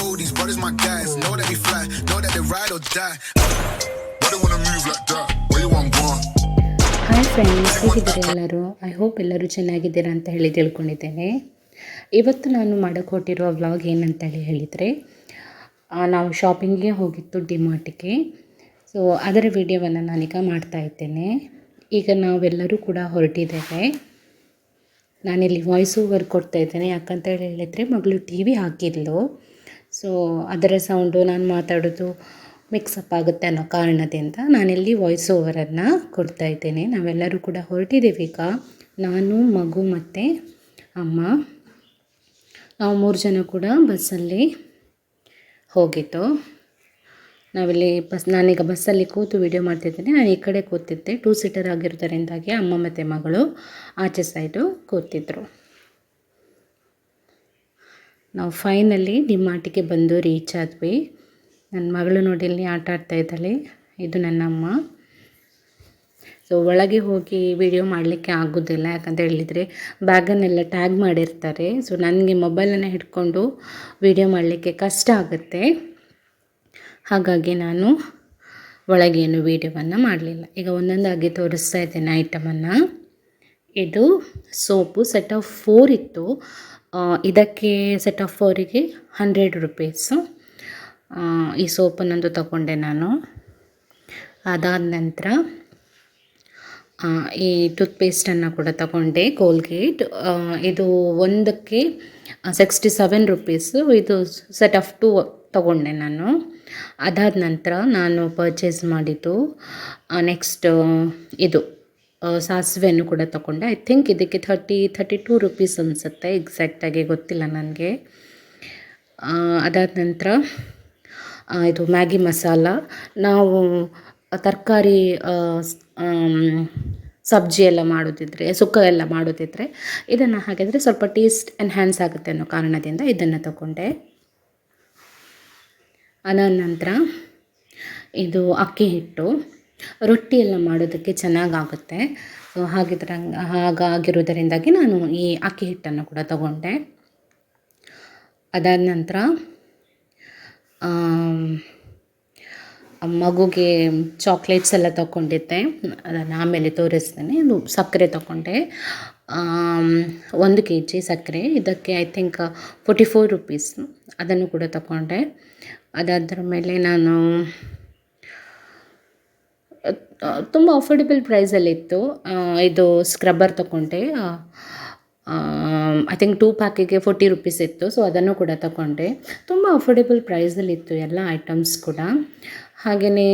know these brothers my guys. Know that we fly, know that they ride or die. Why they wanna move like that? Where you want gone? Hi friends, ಹೇಗಿದ್ದಾರೆ ಎಲ್ಲರೂ? I hope ಎಲ್ಲರೂ ಚೆನ್ನಾಗಿದ್ದೀರಾ ಅಂತ ಹೇಳಿ ತಿಳ್ಕೊಂಡಿದ್ದೇನೆ. ಇವತ್ತು ನಾನು ಮಾಡೋಕ್ಕೆ ಹೊರಟಿರುವ ವ್ಲಾಗ್ ಏನಂತೇಳಿ ಹೇಳಿದರೆ, ನಾವು ಶಾಪಿಂಗ್ಗೆ ಹೋಗಿತ್ತು ಡಿಮಾರ್ಟಿಗೆ. ಸೊ ಅದರ ವಿಡಿಯೋವನ್ನು ನಾನೀಗ ಮಾಡ್ತಾ ಇದ್ದೇನೆ. ಈಗ ನಾವೆಲ್ಲರೂ ಕೂಡ ಹೊರಟಿದ್ದೇವೆ. ನಾನಿಲ್ಲಿ ವಾಯ್ಸ್ ಓವರ್ ಕೊಡ್ತಾ ಇದ್ದೇನೆ, ಯಾಕಂತ ಹೇಳಿದರೆ ಮಗಳು ಟಿ ವಿ ಹಾಕಿದ್ಲು. ಸೊ ಅದರ ಸೌಂಡು ನಾನು ಮಾತಾಡೋದು ಮಿಕ್ಸಪ್ ಆಗುತ್ತೆ ಅನ್ನೋ ಕಾರಣದಿಂದ ನಾನಿಲ್ಲಿ ವಾಯ್ಸ್ ಓವರನ್ನು ಕೊಡ್ತಾ ಇದ್ದೇನೆ. ನಾವೆಲ್ಲರೂ ಕೂಡ ಹೊರಟಿದ್ದೇವೆ ಈಗ. ನಾನು, ಮಗು ಮತ್ತು ಅಮ್ಮ, ನಾವು 3 ಜನ ಕೂಡ ಬಸ್ಸಲ್ಲಿ ಹೋಗಿದ್ದು. ನಾನೀಗ ಬಸ್ಸಲ್ಲಿ ಕೂತು ವಿಡಿಯೋ ಮಾಡ್ತಿದ್ದೇನೆ. ನಾನು ಈ ಕಡೆ ಕೂತಿದ್ದೆ, 2 ಸೀಟರ್ ಆಗಿರೋದರಿಂದಾಗಿ ಅಮ್ಮ ಮತ್ತು ಮಗಳು ಆಚೆ ಸೈಡು ಕೂತಿದ್ರು. ನಾವು ಫೈನಲಿ ಡಿಮಾರ್ಟಿಗೆ ಬಂದು ರೀಚ್ ಆದ್ವಿ. ನನ್ನ ಮಗಳು ನೋಡಿ ಇಲ್ಲಿ ಆಟ ಆಡ್ತಾ ಇದ್ದಾಳೆ. ಇದು ನನ್ನಮ್ಮ. ಸೊ ಒಳಗೆ ಹೋಗಿ ವಿಡಿಯೋ ಮಾಡಲಿಕ್ಕೆ ಆಗೋದಿಲ್ಲ, ಯಾಕಂತ ಹೇಳಿದರೆ ಬ್ಯಾಗನ್ನೆಲ್ಲ ಟ್ಯಾಗ್ ಮಾಡಿರ್ತಾರೆ. ಸೊ ನನಗೆ ಮೊಬೈಲನ್ನು ಹಿಡ್ಕೊಂಡು ವಿಡಿಯೋ ಮಾಡಲಿಕ್ಕೆ ಕಷ್ಟ ಆಗುತ್ತೆ. ಹಾಗಾಗಿ ನಾನು ಒಳಗೇನು ವಿಡಿಯೋವನ್ನು ಮಾಡಲಿಲ್ಲ. ಈಗ ಒಂದೊಂದಾಗಿ ತೋರಿಸ್ತಾ ಇದ್ದೇನೆ ಐಟಮನ್ನು. ಇದು ಸೋಪು ಸೆಟ್ ಆಫ್ 4 ಇತ್ತು. ಇದಕ್ಕೆ ಸೆಟ್ ಆಫ್ 4ಗೆ 100 ರುಪೀಸು. ಈ ಸೋಪನ್ನೊಂದು ತಗೊಂಡೆ ನಾನು. ಅದಾದ ನಂತರ ಈ ಟೂತ್ಪೇಸ್ಟನ್ನು ಕೂಡ ತಗೊಂಡೆ, ಕೋಲ್ಗೇಟ್. ಇದು ಒಂದಕ್ಕೆ 67 ರುಪೀಸು. ಇದು ಸೆಟ್ ಆಫ್ 2 ತಗೊಂಡೆ ನಾನು. ಅದಾದ ನಂತರ ನಾನು ಪರ್ಚೇಸ್ ಮಾಡಿದ್ದು ನೆಕ್ಸ್ಟ್ ಇದು ಸಾಸಿವೆಯನ್ನು ಕೂಡ ತಗೊಂಡೆ. ಐ ಥಿಂಕ್ ಇದಕ್ಕೆ 32 ರುಪೀಸ್ ಅನಿಸುತ್ತೆ, ಎಕ್ಸಾಕ್ಟಾಗಿ ಗೊತ್ತಿಲ್ಲ ನನಗೆ. ಅದಾದ ನಂತರ ಇದು ಮ್ಯಾಗಿ ಮಸಾಲ. ನಾವು ತರಕಾರಿ ಸಬ್ಜಿ ಎಲ್ಲ ಮಾಡೋದಿದ್ರೆ, ಸುಕ್ಕ ಎಲ್ಲ ಮಾಡೋದಿದ್ರೆ ಇದನ್ನು ಹಾಕಿದರೆ ಸ್ವಲ್ಪ ಟೇಸ್ಟ್ ಎನ್ಹ್ಯಾನ್ಸ್ ಆಗುತ್ತೆ ಅನ್ನೋ ಕಾರಣದಿಂದ ಇದನ್ನು ತಗೊಂಡೆ. ಅದಾದ ನಂತರ ಇದು ಅಕ್ಕಿ ಹಿಟ್ಟು, ರೊಟ್ಟಿ ಎಲ್ಲ ಮಾಡೋದಕ್ಕೆ ಚೆನ್ನಾಗಾಗುತ್ತೆ. ಸೊ ಹಾಗಾಗಿರೋದರಿಂದಾಗಿ ನಾನು ಈ ಅಕ್ಕಿ ಹಿಟ್ಟನ್ನು ಕೂಡ ತಗೊಂಡೆ. ಅದಾದ ನಂತರ ಮಗುಗೆ ಚಾಕ್ಲೇಟ್ಸ್ ಎಲ್ಲ ತಗೊಂಡಿದ್ದೆ, ಅದನ್ನು ಆಮೇಲೆ ತೋರಿಸ್ತೇನೆ. ಇದು ಸಕ್ಕರೆ ತಗೊಂಡೆ, 1 kg ಸಕ್ಕರೆ. ಇದಕ್ಕೆ ಐ ಥಿಂಕ್ 44 ರುಪೀಸ್. ಅದನ್ನು ಕೂಡ ತಗೊಂಡೆ. ಅದಾದ್ರ ಮೇಲೆ ನಾನು ತುಂಬ ಅಫೋರ್ಡೆಬಲ್ ಪ್ರೈಸಲ್ಲಿತ್ತು. ಇದು ಸ್ಕ್ರಬ್ಬರ್ ತಗೊಂಡೆ. ಐ ಥಿಂಕ್ 2 ಪ್ಯಾಕಿಗೆ 40 ರುಪೀಸ್ ಇತ್ತು. ಸೊ ಅದನ್ನು ಕೂಡ ತಗೊಂಡೆ. ತುಂಬ ಅಫೋರ್ಡೆಬಲ್ ಪ್ರೈಸಲ್ಲಿತ್ತು ಎಲ್ಲ ಐಟಮ್ಸ್ ಕೂಡ. ಹಾಗೆಯೇ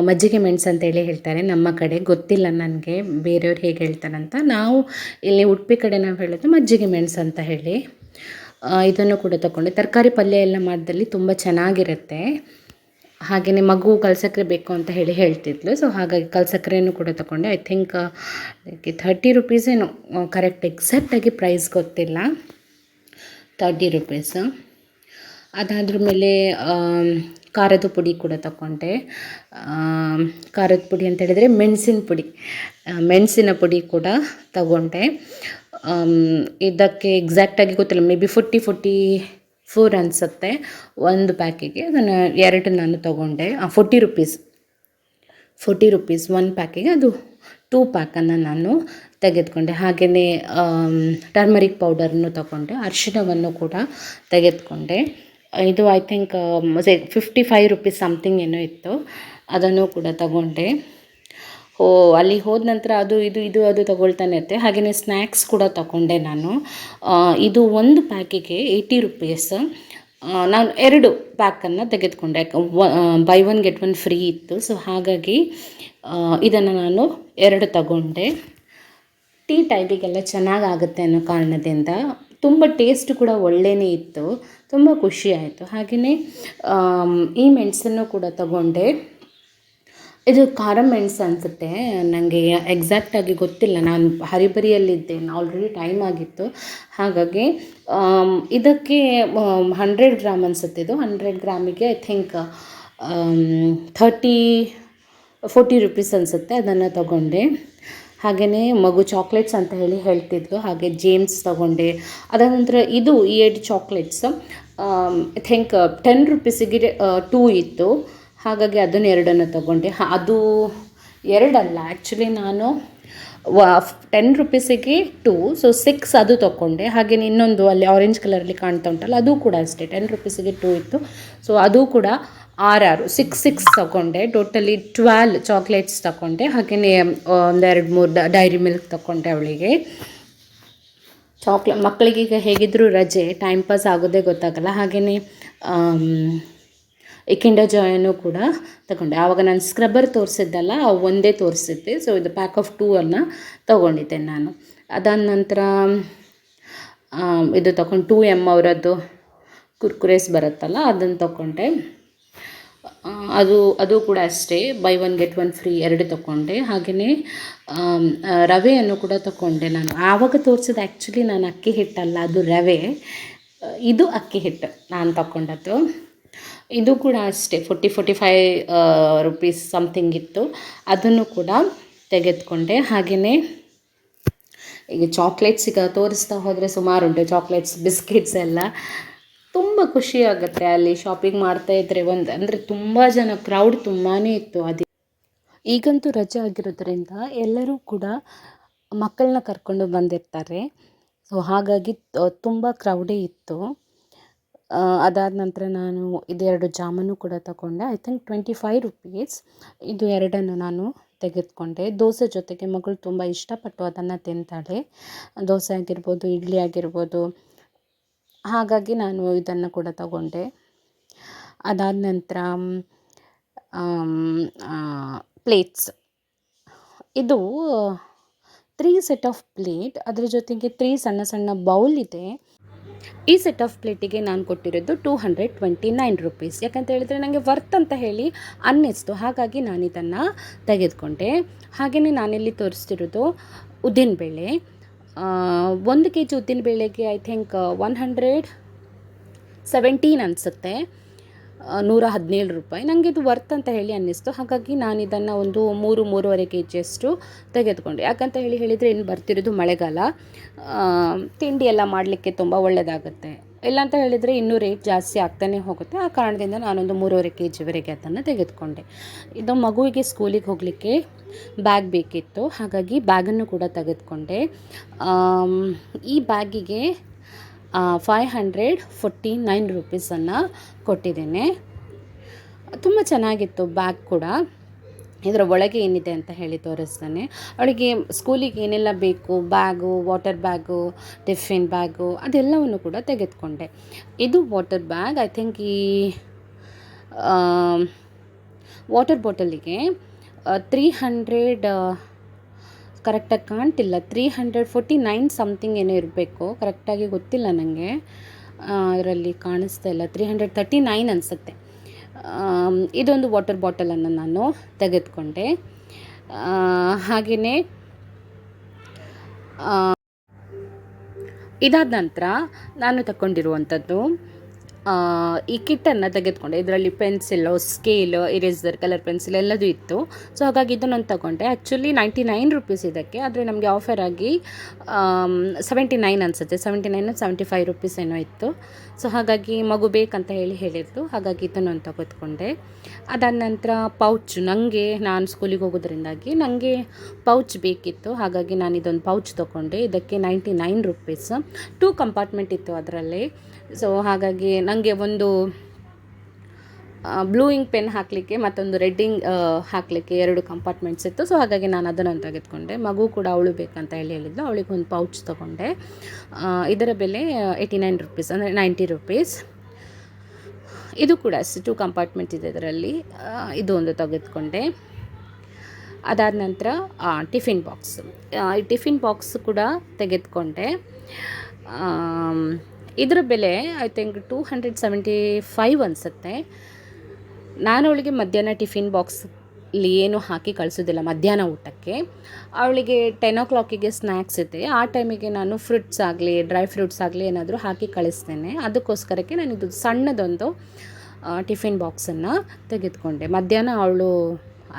ಮಜ್ಜಿಗೆ ಮೆಣಸು ಅಂತೇಳಿ ಹೇಳ್ತಾರೆ ನಮ್ಮ ಕಡೆ, ಗೊತ್ತಿಲ್ಲ ನನಗೆ ಬೇರೆಯವ್ರು ಹೇಗೆ ಹೇಳ್ತಾರಂತ. ನಾವು ಇಲ್ಲಿ ಉಡುಪಿ ಕಡೆ ನಾವು ಹೇಳೋದು ಮಜ್ಜಿಗೆ ಮೆಣಸು ಅಂತ ಹೇಳಿ. ಇದನ್ನು ಕೂಡ ತಗೊಂಡೆ. ತರಕಾರಿ ಪಲ್ಯ ಎಲ್ಲ ಮಾಡಿದಲ್ಲಿ ತುಂಬ ಚೆನ್ನಾಗಿರುತ್ತೆ. ಹಾಗೆಯೇ ಮಗು ಕಲ್ಸಕ್ಕರೆ ಬೇಕು ಅಂತ ಹೇಳ್ತಿದ್ಲು. ಸೊ ಹಾಗಾಗಿ ಕಲ್ಸಕ್ಕರೆಯನ್ನು ಕೂಡ ತಗೊಂಡೆ. ಐ ಥಿಂಕ್ ಅದಕ್ಕೆ 30 ರುಪೀಸ್ ಏನೋ, ಕರೆಕ್ಟ್ ಎಕ್ಸಾಕ್ಟಾಗಿ ಪ್ರೈಸ್ ಗೊತ್ತಿಲ್ಲ, 30 ರುಪೀಸ್. ಅದಾದ್ರ ಮೇಲೆ ಖಾರದ ಪುಡಿ ಕೂಡ ತಗೊಂಡೆ. ಖಾರದ ಪುಡಿ ಅಂತ ಹೇಳಿದರೆ ಮೆಣಸಿನ ಪುಡಿ ಕೂಡ ತಗೊಂಡೆ. ಇದಕ್ಕೆ ಎಕ್ಸಾಕ್ಟಾಗಿ ಗೊತ್ತಿಲ್ಲ, ಮೇ ಬಿ 44 ಅನಿಸುತ್ತೆ ಒಂದು ಪ್ಯಾಕಿಗೆ. ಅದನ್ನು 2 ನಾನು ತಗೊಂಡೆ. 40 ರುಪೀಸ್ 1 ಪ್ಯಾಕಿಗೆ. ಅದು 2 ಪ್ಯಾಕನ್ನು ನಾನು ತೆಗೆದುಕೊಂಡೆ. ಹಾಗೆಯೇ ಟರ್ಮರಿಕ್ ಪೌಡರನ್ನು ತಗೊಂಡೆ. ಅರಿಶಿಣವನ್ನು ಕೂಡ ತೆಗೆದುಕೊಂಡೆ. ಇದು ಐ ಥಿಂಕ್ 55 ರುಪೀಸ್ ಸಮಥಿಂಗ್ ಏನೋ ಇತ್ತು, ಅದನ್ನು ಕೂಡ ತಗೊಂಡೆ. ಅಲ್ಲಿ ಹೋದ ನಂತರ ಅದು ತಗೊಳ್ತಾನೆ ಇರುತ್ತೆ. ಹಾಗೆಯೇ ಸ್ನ್ಯಾಕ್ಸ್ ಕೂಡ ತಗೊಂಡೆ ನಾನು. ಇದು 1 ಪ್ಯಾಕಿಗೆ 80 ರುಪೀಸ್. ನಾನು 2 ಪ್ಯಾಕನ್ನು ತೆಗೆದುಕೊಂಡೆ, ಬೈ 1 ಗೆಟ್ 1 ಫ್ರೀ ಇತ್ತು. ಸೊ ಹಾಗಾಗಿ ಇದನ್ನು ನಾನು 2 ತಗೊಂಡೆ. ಟೀ ಟೈಮಿಗೆಲ್ಲ ಚೆನ್ನಾಗಾಗುತ್ತೆ ಅನ್ನೋ ಕಾರಣದಿಂದ, ತುಂಬ ಟೇಸ್ಟ್ ಕೂಡ ಒಳ್ಳೆಯೇ ಇತ್ತು, ತುಂಬ ಖುಷಿ ಆಯಿತು. ಹಾಗೆಯೇ ಈ ಮೆಣಸನ್ನು ಕೂಡ ತಗೊಂಡೆ. ಇದು ಖಾರ ಮೆಣಸು ಅನಿಸುತ್ತೆ, ನನಗೆ ಎಕ್ಸಾಕ್ಟಾಗಿ ಗೊತ್ತಿಲ್ಲ, ನಾನು ಹರಿಬರಿಯಲ್ಲಿದ್ದೇನೆ, ಆಲ್ರೆಡಿ ಟೈಮ್ ಆಗಿತ್ತು. ಹಾಗಾಗಿ ಇದಕ್ಕೆ 100 ಗ್ರಾಮ್ ಅನಿಸುತ್ತೆ. ಇದು 100 ಗ್ರಾಮಿಗೆ ಐ ಥಿಂಕ್ 40 ರುಪೀಸ್ ಅನಿಸುತ್ತೆ. ಅದನ್ನು ತಗೊಂಡೆ. ಹಾಗೆಯೇ ಮಗು ಚಾಕ್ಲೇಟ್ಸ್ ಅಂತ ಹೇಳ್ತಿದ್ಲು, ಹಾಗೆ ಜೇಮ್ಸ್ ತಗೊಂಡೆ. ಅದಾದ ನಂತರ ಇದು 7 ಚಾಕ್ಲೇಟ್ಸ್ ಐ ಥಿಂಕ್ 10 ರುಪೀಸಿಗೆ 2 ಇತ್ತು. ಹಾಗಾಗಿ ಅದನ್ನು ಎರಡನ್ನು ತೊಗೊಂಡೆ. ಅದು ಎರಡಲ್ಲ, ಆ್ಯಕ್ಚುಲಿ ನಾನು 10 ರುಪೀಸಿಗೆ 2, ಸೊ 6 ಅದು ತೊಗೊಂಡೆ. ಹಾಗೆಯೇ ಇನ್ನೊಂದು ಅಲ್ಲಿ ಆರೆಂಜ್ ಕಲರಲ್ಲಿ ಕಾಣ್ತಾ ಉಂಟಲ್ಲ, ಅದು ಕೂಡ ಅಷ್ಟೇ 10 ರುಪೀಸಿಗೆ 2 ಇತ್ತು. ಸೊ ಅದು ಕೂಡ 6 ತೊಗೊಂಡೆ. ಟೋಟಲಿ 12 ಚಾಕ್ಲೇಟ್ಸ್ ತೊಗೊಂಡೆ. ಹಾಗೆಯೇ ಒಂದೆರಡು ಮೂರು ಡೈರಿ ಮಿಲ್ಕ್ ತೊಗೊಂಡೆ ಅವಳಿಗೆ. ಮಕ್ಕಳಿಗೀಗ ಹೇಗಿದ್ದರೂ ರಜೆ, ಟೈಮ್ ಪಾಸ್ ಆಗೋದೇ ಗೊತ್ತಾಗಲ್ಲ. ಹಾಗೆಯೇ ಈ ಕಿಂಡರ್ ಜಾಯನ್ನು ಕೂಡ ತಗೊಂಡೆ. ಆವಾಗ ನಾನು ಸ್ಕ್ರಬ್ಬರ್ ತೋರಿಸಿದ್ದಲ್ಲ, ಒಂದೇ ತೋರಿಸಿದ್ದೆ. ಸೊ ಇದು ಪ್ಯಾಕ್ ಆಫ್ 2 ಅನ್ನು ತೊಗೊಂಡಿದ್ದೆ ನಾನು. ಅದಾದ ನಂತರ ಇದು ತೊಗೊಂಡು 2M ಅವರದ್ದು ಕುರ್ಕುರೇಸ್ ಬರುತ್ತಲ್ಲ, ಅದನ್ನು ತೊಗೊಂಡೆ. ಅದು ಕೂಡ ಅಷ್ಟೇ, ಬೈ 1 get 1 ಫ್ರೀ 2 ತೊಗೊಂಡೆ. ಹಾಗೆಯೇ ರವೆಯನ್ನು ಕೂಡ ತೊಗೊಂಡೆ ನಾನು. ಆವಾಗ ತೋರಿಸಿದ ಆ್ಯಕ್ಚುಲಿ ನಾನು ಅಕ್ಕಿ ಹಿಟ್ಟಲ್ಲ, ಅದು ರವೆ. ಇದು ಅಕ್ಕಿ ಹಿಟ್ಟು ನಾನು ತೊಗೊಂಡದ್ದು. ಇದು ಕೂಡ ಅಷ್ಟೇ 45 ರುಪೀಸ್ ಸಮಥಿಂಗ್ ಇತ್ತು. ಅದನ್ನು ಕೂಡ ತೆಗೆದುಕೊಂಡೆ. ಹಾಗೆಯೇ ಈಗ ಚಾಕ್ಲೇಟ್ಸ್ ಈಗ ತೋರಿಸ್ತಾ ಹೋದರೆ ಸುಮಾರುಂಟು, ಚಾಕ್ಲೇಟ್ಸ್, ಬಿಸ್ಕೆಟ್ಸ್ ಎಲ್ಲ. ತುಂಬ ಖುಷಿಯಾಗುತ್ತೆ ಅಲ್ಲಿ ಶಾಪಿಂಗ್ ಮಾಡ್ತಾಯಿದ್ರೆ. ಅಂದರೆ ತುಂಬ ಜನ, ಕ್ರೌಡ್ ತುಂಬಾ ಇತ್ತು. ಈಗಂತೂ ರಜೆ ಆಗಿರೋದ್ರಿಂದ ಎಲ್ಲರೂ ಕೂಡ ಮಕ್ಕಳನ್ನ ಕರ್ಕೊಂಡು ಬಂದಿರ್ತಾರೆ. ಸೊ ಹಾಗಾಗಿ ತುಂಬ ಕ್ರೌಡೇ ಇತ್ತು. ಅದಾದ ನಂತರ ನಾನು ಇದೆರಡು ಜಾಮೂನು ಕೂಡ ತಗೊಂಡೆ. I think 25 rupees. ಇದು ಎರಡನ್ನು ನಾನು ತೆಗೆದುಕೊಂಡೆ. ದೋಸೆ ಜೊತೆಗೆ ಮಗಳು ತುಂಬ ಇಷ್ಟಪಟ್ಟು ಅದನ್ನು ತಿಂತಾಳೆ. ದೋಸೆ ಆಗಿರ್ಬೋದು, ಇಡ್ಲಿ ಆಗಿರ್ಬೋದು. ಹಾಗಾಗಿ ನಾನು ಇದನ್ನು ಕೂಡ ತಗೊಂಡೆ. ಅದಾದ ನಂತರ ಪ್ಲೇಟ್ಸ್. ಇದು 3 ಸೆಟ್ ಆಫ್ ಪ್ಲೇಟ್, ಅದರ ಜೊತೆಗೆ 3 ಸಣ್ಣ ಸಣ್ಣ ಬೌಲ್ ಇದೆ. ಈ ಸೆಟ್ ಆಫ್ ಪ್ಲೇಟಿಗೆ ನಾನು ಕೊಟ್ಟಿರೋದು 229 ರುಪೀಸ್. ಯಾಕಂತ ಹೇಳಿದರೆ ನನಗೆ ವರ್ತ್ ಅಂತ ಹೇಳಿ ಅನ್ನಿಸ್ತು, ಹಾಗಾಗಿ ನಾನು ಇದನ್ನು ತೆಗೆದುಕೊಂಡೆ. ಹಾಗೆಯೇ ನಾನಿಲ್ಲಿ ತೋರಿಸ್ತಿರೋದು ಉದ್ದಿನಬೇಳೆ. 1 kg ಉದ್ದಿನಬೇಳೆಗೆ ಐ ಥಿಂಕ್ 117 ಅನಿಸುತ್ತೆ, 117 ರೂಪಾಯಿ. ನನಗೆ ಇದು ವರ್ತ್ ಅಂತ ಹೇಳಿ ಅನ್ನಿಸ್ತು. ಹಾಗಾಗಿ ನಾನು ಇದನ್ನು ಒಂದು 3-3.5 kg ಅಷ್ಟು ತೆಗೆದುಕೊಂಡೆ. ಯಾಕಂತ ಹೇಳಿದರೆ ಇನ್ನು ಬರ್ತಿರೋದು ಮಳೆಗಾಲ, ತಿಂಡಿ ಎಲ್ಲ ಮಾಡಲಿಕ್ಕೆ ತುಂಬ ಒಳ್ಳೆಯದಾಗುತ್ತೆ. ಇಲ್ಲಾಂತ ಹೇಳಿದರೆ ಇನ್ನೂ ರೇಟ್ ಜಾಸ್ತಿ ಆಗ್ತಾನೆ ಹೋಗುತ್ತೆ. ಆ ಕಾರಣದಿಂದ ನಾನೊಂದು 3.5 kgವರೆಗೆ ಅದನ್ನು ತೆಗೆದುಕೊಂಡೆ. ಇದು ಮಗುವಿಗೆ ಸ್ಕೂಲಿಗೆ ಹೋಗಲಿಕ್ಕೆ ಬ್ಯಾಗ್ ಬೇಕಿತ್ತು, ಹಾಗಾಗಿ ಬ್ಯಾಗನ್ನು ಕೂಡ ತೆಗೆದುಕೊಂಡೆ. ಈ ಬ್ಯಾಗಿಗೆ 549 ರುಪೀಸನ್ನು ಕೊಟ್ಟಿದ್ದೇನೆ. ತುಂಬ ಚೆನ್ನಾಗಿತ್ತು ಬ್ಯಾಗ್ ಕೂಡ. ಇದರ ಒಳಗೆ ಏನಿದೆ ಅಂತ ಹೇಳಿ ತೋರಿಸ್ತಾನೆ. ಅವಳಿಗೆ ಸ್ಕೂಲಿಗೆ ಏನೆಲ್ಲ ಬೇಕು, bag, water bag, tiffin bag, ಅದೆಲ್ಲವನ್ನು ಕೂಡ ತೆಗೆದುಕೊಂಡೆ. ಇದು ವಾಟರ್ ಬ್ಯಾಗ್. ಐ ಥಿಂಕ್ ಈ ವಾಟರ್ ಬಾಟಲಿಗೆ 300 ಕರೆಕ್ಟಾಗಿ ಕಾಣ್ತಿಲ್ಲ, 349 ಸಮಥಿಂಗ್ ಏನೋ ಇರಬೇಕು, ಕರೆಕ್ಟಾಗಿ ಗೊತ್ತಿಲ್ಲ ನನಗೆ. ಅದರಲ್ಲಿ ಕಾಣಿಸ್ತಾ ಇಲ್ಲ, 339 ಅನಿಸುತ್ತೆ. ಇದೊಂದು ವಾಟರ್ ಬಾಟಲನ್ನು ನಾನು ತೆಗೆದುಕೊಂಡೆ. ಹಾಗೆಯೇ ಇದಾದ ನಂತರ ನಾನು ತಗೊಂಡಿರುವಂಥದ್ದು ಈ ಕಿಟ್ಟನ್ನು ತೆಗೆದುಕೊಂಡೆ. ಇದರಲ್ಲಿ pencil, scale, eraser, colour pencil ಎಲ್ಲದೂ ಇತ್ತು. ಸೊ ಹಾಗಾಗಿ ಇದನ್ನೊಂದು ತಗೊಂಡೆ. ಆ್ಯಕ್ಚುಲಿ 99 ರುಪೀಸ್ ಇದಕ್ಕೆ, ಆದರೆ ನಮಗೆ ಆಫರ್ ಆಗಿ 79 ಅನಿಸುತ್ತೆ, 75 ರುಪೀಸ್ ಏನೋ ಇತ್ತು. ಸೊ ಹಾಗಾಗಿ ಮಗು ಬೇಕಂತ ಹೇಳಿದ್ಲು, ಹಾಗಾಗಿ ಇದನ್ನೊಂದು ತೆಗೆದುಕೊಂಡೆ. ಅದಾದ ನಂತರ ಪೌಚ್, ನಾನು ಸ್ಕೂಲಿಗೆ ಹೋಗೋದ್ರಿಂದಾಗಿ ನನಗೆ ಪೌಚ್ ಬೇಕಿತ್ತು, ಹಾಗಾಗಿ ನಾನು ಇದೊಂದು ಪೌಚ್ ತೊಗೊಂಡೆ. ಇದಕ್ಕೆ 99 ರುಪೀಸ್. 2 ಕಂಪಾರ್ಟ್ಮೆಂಟ್ ಇತ್ತು ಅದರಲ್ಲಿ. ಸೊ ಹಾಗಾಗಿ ನನಗೆ ಒಂದು ಬ್ಲೂ ಇಂಕ್ ಪೆನ್ ಹಾಕಲಿಕ್ಕೆ ಮತ್ತೊಂದು ರೆಡ್ಡಿಂಗ್ ಹಾಕಲಿಕ್ಕೆ 2 ಕಂಪಾರ್ಟ್ಮೆಂಟ್ಸ್ ಇತ್ತು. ಸೊ ಹಾಗಾಗಿ ನಾನು ಅದನ್ನು ತೆಗೆದುಕೊಂಡೆ. ಮಗು ಕೂಡ ಅವಳು ಬೇಕಂತ ಹೇಳಿದ್ಲು, ಅವಳಿಗೆ ಒಂದು ಪೌಚ್ ತೊಗೊಂಡೆ. ಇದರ ಬೆಲೆ 89 ರುಪೀಸ್, ಅಂದರೆ 90 ರುಪೀಸ್. ಇದು ಕೂಡ ಅಷ್ಟೇ 2 ಕಂಪಾರ್ಟ್ಮೆಂಟ್ ಇದೆ ಇದರಲ್ಲಿ. ಇದು ಒಂದು ತೆಗೆದುಕೊಂಡೆ. ಅದಾದ ನಂತರ ಟಿಫಿನ್ ಬಾಕ್ಸ್. ಈ ಟಿಫಿನ್ ಬಾಕ್ಸ್ ಕೂಡ ತೆಗೆದುಕೊಂಡೆ. ಇದರ ಬೆಲೆ ಐ ಥಿಂಕ್ 275 ಅನಿಸುತ್ತೆ. ನಾನು ಅವಳಿಗೆ ಮಧ್ಯಾಹ್ನ ಟಿಫಿನ್ ಬಾಕ್ಸಲ್ಲಿ ಏನು ಹಾಕಿ ಕಳಿಸೋದಿಲ್ಲ ಮಧ್ಯಾಹ್ನ ಊಟಕ್ಕೆ. ಅವಳಿಗೆ 10 o'clock ಸ್ನ್ಯಾಕ್ಸ್ ಇದೆ, ಆ ಟೈಮಿಗೆ ನಾನು ಫ್ರೂಟ್ಸ್ ಆಗಲಿ, ಡ್ರೈ ಫ್ರೂಟ್ಸ್ ಆಗಲಿ ಏನಾದರೂ ಹಾಕಿ ಕಳಿಸ್ತೇನೆ. ಅದಕ್ಕೋಸ್ಕರಕ್ಕೆ ನಾನು ಇದು ಸಣ್ಣದೊಂದು ಟಿಫಿನ್ ಬಾಕ್ಸನ್ನು ತೆಗೆದುಕೊಂಡೆ. ಮಧ್ಯಾಹ್ನ ಅವಳು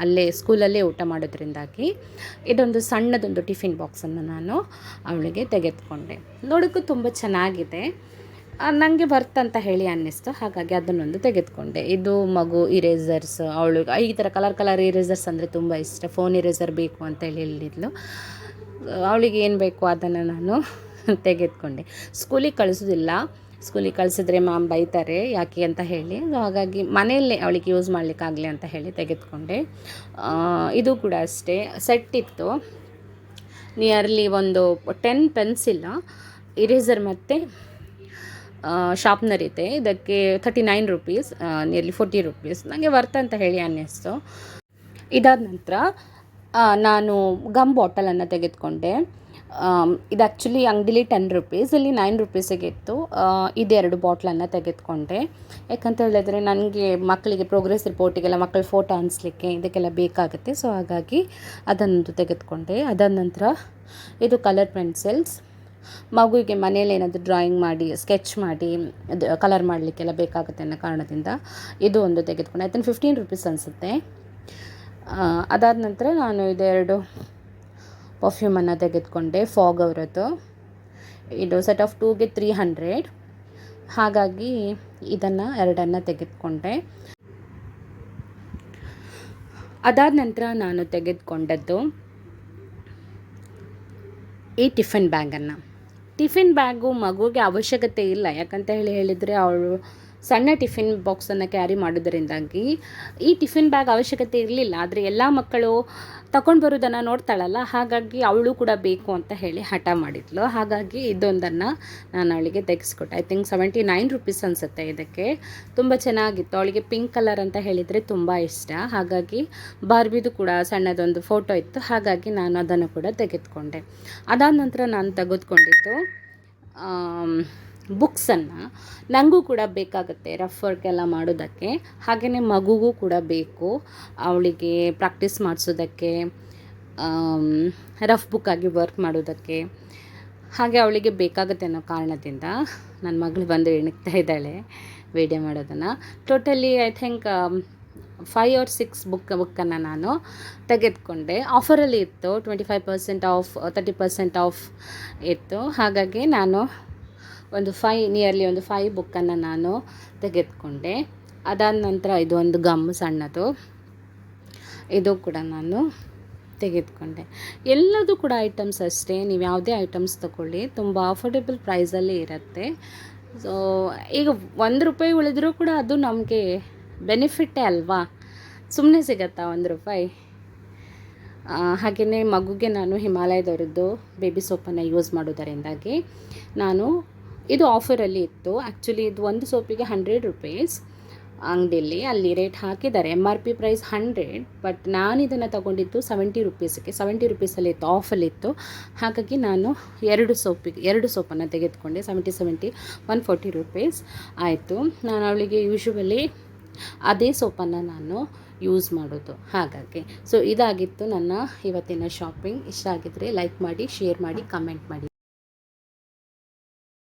ಅಲ್ಲೇ ಸ್ಕೂಲಲ್ಲೇ ಊಟ ಮಾಡೋದ್ರಿಂದಾಗಿ ಇದೊಂದು ಸಣ್ಣದೊಂದು ಟಿಫಿನ್ ಬಾಕ್ಸನ್ನು ನಾನು ಅವಳಿಗೆ ತೆಗೆದುಕೊಂಡೆ. ನೋಡೋಕ್ಕೂ ತುಂಬ ಚೆನ್ನಾಗಿದೆ. ನನಗೆ ವರ್ತ್ ಅಂತ ಹೇಳಿ ಅನ್ನಿಸ್ತು, ಹಾಗಾಗಿ ಅದನ್ನೊಂದು ತೆಗೆದುಕೊಂಡೆ. ಇದು ಮಗು ಇರೇಸರ್ಸ್, ಅವಳು ಈ ಥರ ಕಲರ್ ಇರೇಸರ್ಸ್ ಅಂದರೆ ತುಂಬ ಇಷ್ಟ. ಫೋನ್ ಇರೇಸರ್ ಬೇಕು ಅಂತೇಳಿ ಹೇಳಿದ್ಲು. ಅವಳಿಗೆ ಏನು ಬೇಕು ಅದನ್ನು ನಾನು ತೆಗೆದುಕೊಂಡೆ. ಸ್ಕೂಲಿಗೆ ಕಳಿಸೋದಿಲ್ಲ, ಸ್ಕೂಲಿಗೆ ಕಳಿಸಿದ್ರೆ ಮ್ಯಾಮ್ ಬೈತಾರೆ ಯಾಕೆ ಅಂತ ಹೇಳಿ, ಹಾಗಾಗಿ ಮನೆಯಲ್ಲೇ ಅವಳಿಗೆ ಯೂಸ್ ಮಾಡಲಿಕ್ಕಾಗಲಿ ಅಂತ ಹೇಳಿ ತೆಗೆದುಕೊಂಡೆ. ಇದು ಕೂಡ ಅಷ್ಟೇ, ಸೆಟ್ ಇತ್ತು. ನಿಯರ್ಲಿ ಒಂದು 10 ಪೆನ್ಸಿಲ್, ಇರೇಸರ್ ಮತ್ತು ಶಾರ್ಪ್ನರ್ ಇದೆ. ಇದಕ್ಕೆ 39 ರುಪೀಸ್, ನಿಯರ್ಲಿ 40 ರುಪೀಸ್. ನನಗೆ ವರ್ತ್ ಅಂತ ಹೇಳಿ ಅನ್ನಿಸ್ತು. ಇದಾದ ನಂತರ ನಾನು ಗಮ್ ಬಾಟಲನ್ನು ತೆಗೆದುಕೊಂಡೆ. ಇದು ಆ್ಯಕ್ಚುಲಿ ಅಂಗಡಿಲಿ 10 ರುಪೀಸ್, ಇಲ್ಲಿ 9 ರುಪೀಸಿಗೆ ಇತ್ತು. ಇದೆರಡು ಬಾಟ್ಲನ್ನು ತೆಗೆದುಕೊಂಡೆ. ಯಾಕಂತ ಹೇಳಿದ್ರೆ ನನಗೆ ಮಕ್ಕಳಿಗೆ ಪ್ರೋಗ್ರೆಸ್ ರಿಪೋರ್ಟಿಗೆಲ್ಲ ಮಕ್ಕಳ ಫೋಟೋ ಅನಿಸ್ಲಿಕ್ಕೆ ಇದಕ್ಕೆಲ್ಲ ಬೇಕಾಗುತ್ತೆ. ಸೊ ಹಾಗಾಗಿ ಅದನ್ನೊಂದು ತೆಗೆದುಕೊಂಡೆ. ಅದಾದ ನಂತರ ಇದು ಕಲರ್ ಪೆನ್ಸಿಲ್ಸ್, ಮಗುವಿಗೆ ಮನೇಲಿ ಏನಾದರೂ ಡ್ರಾಯಿಂಗ್ ಮಾಡಿ ಸ್ಕೆಚ್ ಮಾಡಿ ಅದು ಕಲರ್ ಮಾಡಲಿಕ್ಕೆಲ್ಲ ಬೇಕಾಗುತ್ತೆ ಅನ್ನೋ ಕಾರಣದಿಂದ ಇದು ಒಂದು ತೆಗೆದುಕೊಂಡೆ. ಅದನ್ನು 15 ರುಪೀಸ್ ಅನಿಸುತ್ತೆ. ಅದಾದ ನಂತರ ನಾನು ಇದೆರಡು ಪರ್ಫ್ಯೂಮನ್ನು ತೆಗೆದುಕೊಂಡೆ, ಫಾಗ್ ಅವರದ್ದು. ಇದು ಸೆಟ್ ಆಫ್ 2ಗೆ 300, ಹಾಗಾಗಿ ಇದನ್ನು ಎರಡನ್ನು ತೆಗೆದುಕೊಂಡೆ. ಅದಾದ ನಂತರ ನಾನು ತೆಗೆದುಕೊಂಡದ್ದು ಈ ಟಿಫಿನ್ ಬ್ಯಾಗು ಮಗುಗೆ ಅವಶ್ಯಕತೆ ಇಲ್ಲ. ಯಾಕಂತ ಹೇಳಿದರೆ ಅವಳು ಸಣ್ಣ ಟಿಫಿನ್ ಬಾಕ್ಸನ್ನು ಕ್ಯಾರಿ ಮಾಡೋದರಿಂದಾಗಿ ಈ ಟಿಫಿನ್ ಬ್ಯಾಗ್ ಅವಶ್ಯಕತೆ ಇರಲಿಲ್ಲ. ಆದರೆ ಎಲ್ಲ ಮಕ್ಕಳು ತಗೊಂಡು ಬರೋದನ್ನು ನೋಡ್ತಾಳಲ್ಲ, ಹಾಗಾಗಿ ಅವಳು ಕೂಡ ಬೇಕು ಅಂತ ಹೇಳಿ ಹಠ ಮಾಡಿದ್ಲು. ಹಾಗಾಗಿ ಇದೊಂದನ್ನು ನಾನು ಅವಳಿಗೆ ತೆಗೆಸ್ಕೊಟ್ಟೆ. ಐ ಥಿಂಕ್ 79 ರುಪೀಸ್ ಅನಿಸುತ್ತೆ ಇದಕ್ಕೆ. ತುಂಬ ಚೆನ್ನಾಗಿತ್ತು. ಅವಳಿಗೆ ಪಿಂಕ್ ಕಲರ್ ಅಂತ ಹೇಳಿದರೆ ತುಂಬ ಇಷ್ಟ, ಹಾಗಾಗಿ ಬಾರ್ಬಿದು ಕೂಡ ಸಣ್ಣದೊಂದು ಫೋಟೋ ಇತ್ತು, ಹಾಗಾಗಿ ನಾನು ಅದನ್ನು ಕೂಡ ತೆಗೆದುಕೊಂಡೆ. ಅದಾದ ನಂತರ ನಾನು ತೆಗೆದುಕೊಂಡಿದ್ದು ಬುಕ್ಸನ್ನು. ನನಗೂ ಕೂಡ ಬೇಕಾಗುತ್ತೆ ರಫ್ ವರ್ಕ್ ಎಲ್ಲ ಮಾಡೋದಕ್ಕೆ, ಹಾಗೆಯೇ ಮಗುಗೂ ಕೂಡ ಬೇಕು, ಅವಳಿಗೆ ಪ್ರಾಕ್ಟೀಸ್ ಮಾಡಿಸೋದಕ್ಕೆ, ರಫ್ ಬುಕ್ಕಾಗಿ ವರ್ಕ್ ಮಾಡೋದಕ್ಕೆ, ಹಾಗೆ ಅವಳಿಗೆ ಬೇಕಾಗುತ್ತೆ ಅನ್ನೋ ಕಾರಣದಿಂದ ನನ್ನ ಮಗಳು ಬಂದು ಎಣಿಕ್ತಾ ಇದ್ದಾಳೆ ವಿಡಿಯೋ ಮಾಡೋದನ್ನು. ಟೋಟಲಿ ಐ ಥಿಂಕ್ 5 or 6 ಬುಕ್ಕನ್ನು ನಾನು ತೆಗೆದುಕೊಂಡೆ. ಆಫರಲ್ಲಿ ಇತ್ತು, 25% ಆಫ್, 30% ಆಫ್ ಇತ್ತು. ಹಾಗಾಗಿ ನಾನು ನಿಯರ್ಲಿ ಒಂದು 5 ಬುಕ್ಕನ್ನು ನಾನು ತೆಗೆದುಕೊಂಡೆ. ಅದಾದ ನಂತರ ಇದು ಒಂದು ಗಮ್ ಸಣ್ಣದು, ಇದು ಕೂಡ ನಾನು ತೆಗೆದುಕೊಂಡೆ. ಎಲ್ಲದೂ ಕೂಡ ಐಟಮ್ಸ್ ಅಷ್ಟೇ, ನೀವು ಯಾವುದೇ ಐಟಮ್ಸ್ ತೊಗೊಳ್ಳಿ ತುಂಬ ಅಫೋರ್ಡೆಬಲ್ ಪ್ರೈಸಲ್ಲಿ ಇರುತ್ತೆ. ಸೊ ಈಗ ₹1 ಉಳಿದ್ರೂ ಕೂಡ ಅದು ನಮಗೆ ಬೆನಿಫಿಟ್ಟೇ ಅಲ್ವಾ, ಸುಮ್ಮನೆ ಸಿಗತ್ತಾ ₹1. ಹಾಗೆಯೇ ಮಗುಗೆ ನಾನು ಹಿಮಾಲಯದವರದ್ದು ಬೇಬಿ ಸೋಪನ್ನು ಯೂಸ್ ಮಾಡೋದರಿಂದಾಗಿ ನಾನು ಇದು ಆಫರಲ್ಲಿ ಇತ್ತು. ಆ್ಯಕ್ಚುಲಿ ಇದು ಒಂದು ಸೋಪಿಗೆ 100 ರುಪೀಸ್, ಅಂಗಡಿಯಲ್ಲಿ ಅಲ್ಲಿ ರೇಟ್ ಹಾಕಿದ್ದಾರೆ. MRP ಪ್ರೈಸ್ 100, ಬಟ್ ನಾನು ಇದನ್ನು ತೊಗೊಂಡಿದ್ದು 70 ರುಪೀಸಿಗೆ. 70 ರುಪೀಸಲ್ಲಿ ಇತ್ತು, ಆಫಲ್ಲಿತ್ತು. ಹಾಗಾಗಿ ನಾನು ಎರಡು ಸೋಪನ್ನು ತೆಗೆದುಕೊಂಡೆ. 70 140 ರುಪೀಸ್ ಆಯಿತು. ನಾನು ಅವಳಿಗೆ ಯೂಶ್ವಲಿ ಅದೇ ಸೋಪನ್ನು ನಾನು ಯೂಸ್ ಮಾಡೋದು, ಹಾಗಾಗಿ. ಸೊ ಇದಾಗಿತ್ತು ನನ್ನ ಇವತ್ತಿನ ಶಾಪಿಂಗ್. ಇಷ್ಟ ಆಗಿದ್ದರೆ ಲೈಕ್ ಮಾಡಿ, ಶೇರ್ ಮಾಡಿ, ಕಮೆಂಟ್ ಮಾಡಿ.